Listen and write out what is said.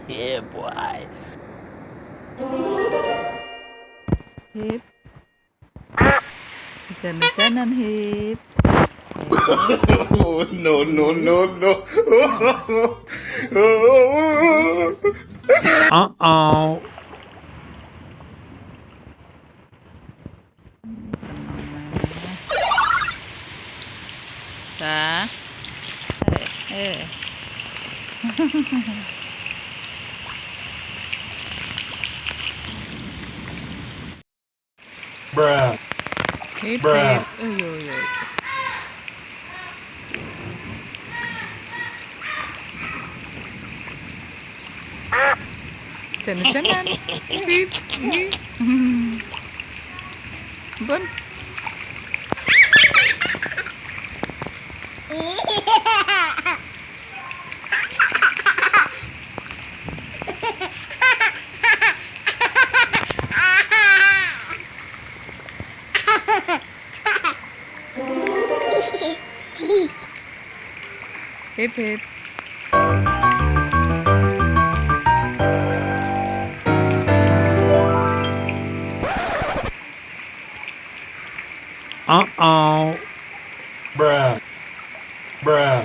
Yeah, boy. Hip, hujan-hujanan Hip. Oh, no, no, no, no. Uh-oh. Dah. Eh. Bruh. Hip, Bruh. hip. Yo, yo. Hujan-hujanan. Hip, hip. Bun. Hip, hip. Uh-oh. Bruh. Bruh.